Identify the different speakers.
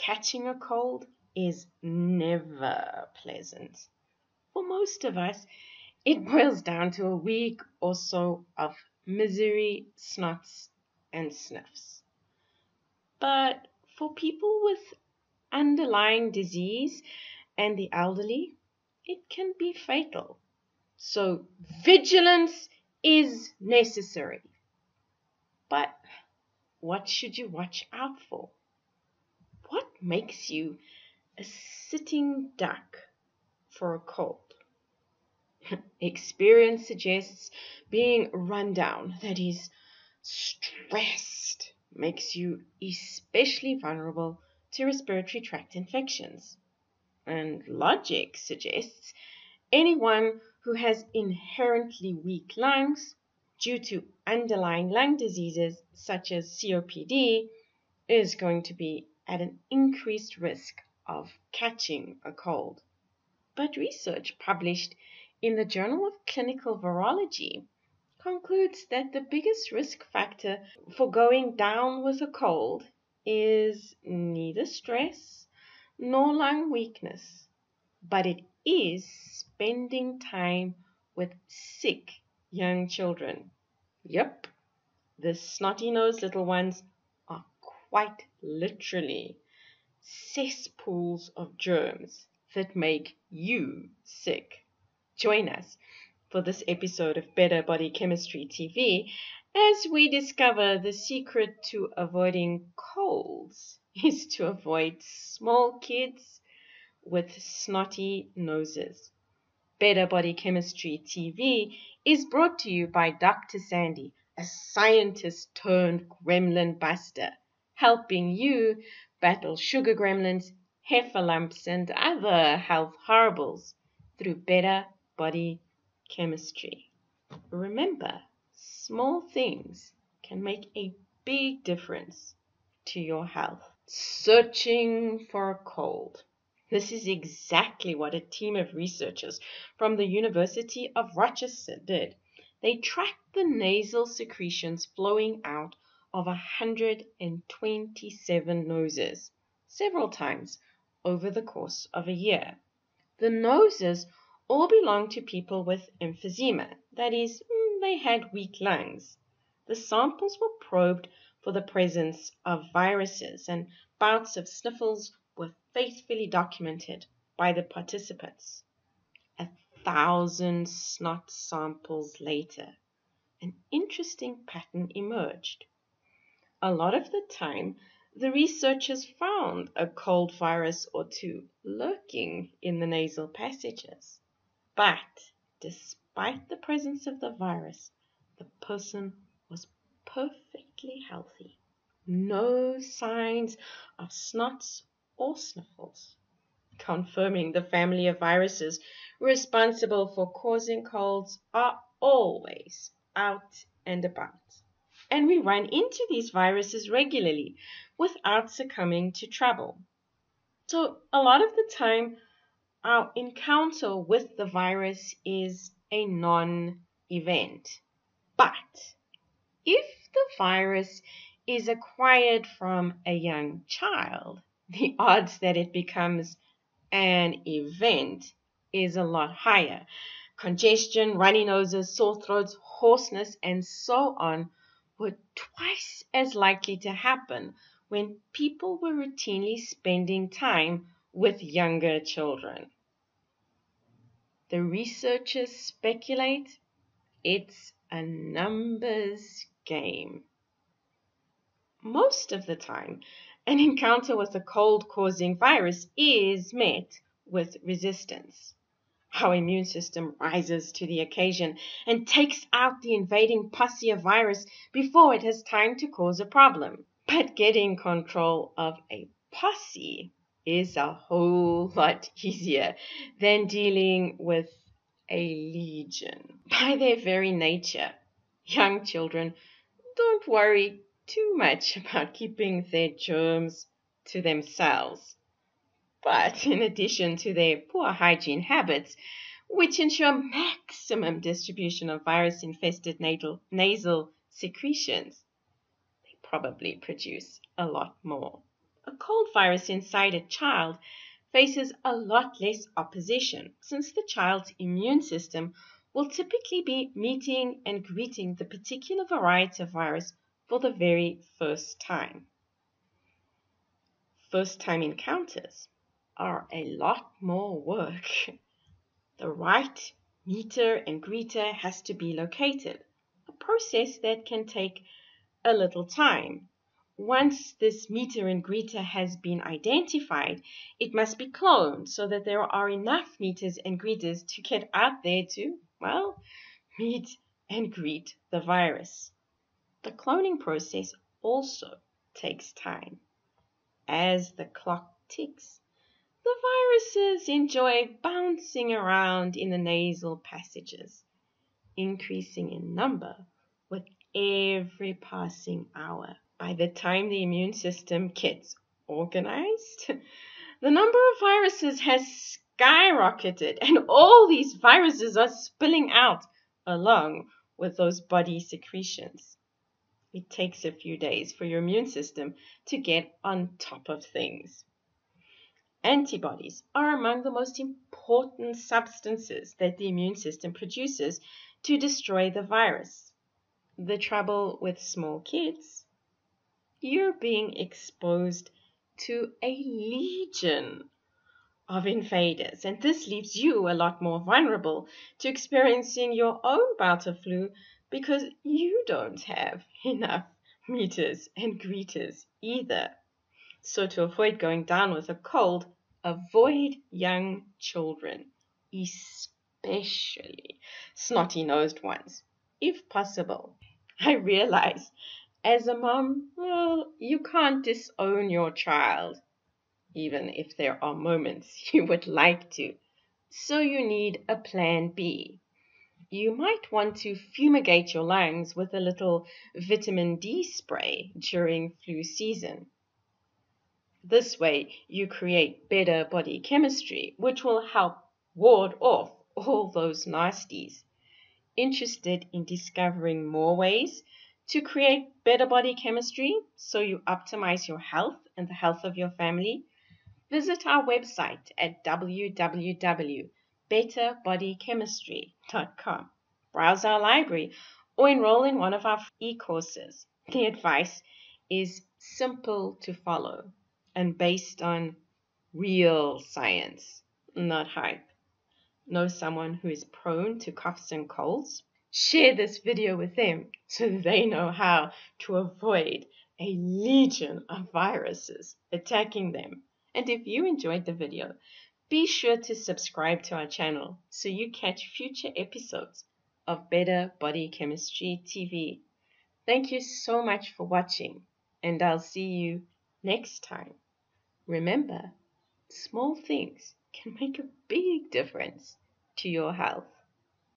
Speaker 1: catching a cold is never pleasant. For most of us, it boils down to a week or so of misery, snots, and sniffs. But for people with underlying disease and the elderly, it can be fatal. So vigilance is necessary. But what should you watch out for? What makes you a sitting duck for a cold? Experience suggests being run down, that is, stressed, makes you especially vulnerable to respiratory tract infections. And logic suggests anyone who has inherently weak lungs due to underlying lung diseases such as COPD is going to be at an increased risk of catching a cold. But research published in the Journal of Clinical Virology concludes that the biggest risk factor for going down with a cold is neither stress nor lung weakness, but it is spending time with sick young children. Yep, the snotty-nosed little ones are quite literally cesspools of germs that make you sick. Join us for this episode of Better Body Chemistry TV as we discover the secret to avoiding colds is to avoid small kids with snotty noses. Better Body Chemistry TV is brought to you by Dr. Sandy, a scientist turned gremlin buster, helping you battle sugar gremlins, heifer lumps, and other health horribles through better body chemistry. Remember, small things can make a big difference to your health. Searching for a cold. This is exactly what a team of researchers from the University of Rochester did. They tracked the nasal secretions flowing out of 127 noses several times over the course of a year. The noses all belonged to people with emphysema, that is, they had weak lungs. The samples were probed for the presence of viruses, and bouts of sniffles were faithfully documented by the participants. 1,000 snot samples later, an interesting pattern emerged. A lot of the time, the researchers found a cold virus or two lurking in the nasal passages. But despite the presence of the virus, the person was perfectly healthy. No signs of snots or sniffles, confirming the family of viruses responsible for causing colds are always out and about. And we run into these viruses regularly without succumbing to trouble. So a lot of the time, our encounter with the virus is a non-event. But if the virus is acquired from a young child, the odds that it becomes an event is a lot higher. Congestion, runny noses, sore throats, hoarseness, and so on were twice as likely to happen when people were routinely spending time with younger children. The researchers speculate it's a numbers game. Most of the time, an encounter with a cold-causing virus is met with resistance. Our immune system rises to the occasion and takes out the invading posse of virus before it has time to cause a problem. But getting control of a posse is a whole lot easier than dealing with a legion. By their very nature, young children don't worry too much about keeping their germs to themselves. But in addition to their poor hygiene habits, which ensure maximum distribution of virus-infested nasal secretions, they probably produce a lot more. A cold virus inside a child faces a lot less opposition, since the child's immune system will typically be meeting and greeting the particular variety of virus for the very first time. First time encounters are a lot more work. The right meter and greeter has to be located, a process that can take a little time. Once this meter and greeter has been identified, it must be cloned so that there are enough meters and greeters to get out there to, well, meet and greet the virus. The cloning process also takes time. As the clock ticks, the viruses enjoy bouncing around in the nasal passages, increasing in number with every passing hour. By the time the immune system gets organized, the number of viruses has skyrocketed, and all these viruses are spilling out along with those body secretions. It takes a few days for your immune system to get on top of things. Antibodies are among the most important substances that the immune system produces to destroy the virus. The trouble with small kids, you're being exposed to a legion of invaders, and this leaves you a lot more vulnerable to experiencing your own bout of flu because you don't have enough meters and greeters either. So to avoid going down with a cold, avoid young children, especially snotty-nosed ones, if possible. I realize as a mom, well, you can't disown your child, even if there are moments you would like to. So you need a plan B. You might want to fumigate your lungs with a little vitamin D spray during flu season. This way, you create better body chemistry, which will help ward off all those nasties. Interested in discovering more ways to create better body chemistry so you optimize your health and the health of your family? Visit our website at www.betterbodychemistry.com. Browse our library or enroll in one of our e-courses. The advice is simple to follow and based on real science, not hype. Know someone who is prone to coughs and colds? Share this video with them so they know how to avoid a legion of viruses attacking them. And if you enjoyed the video, be sure to subscribe to our channel so you catch future episodes of Better Body Chemistry TV. Thank you so much for watching, and I'll see you next time. Remember, small things can make a big difference to your health.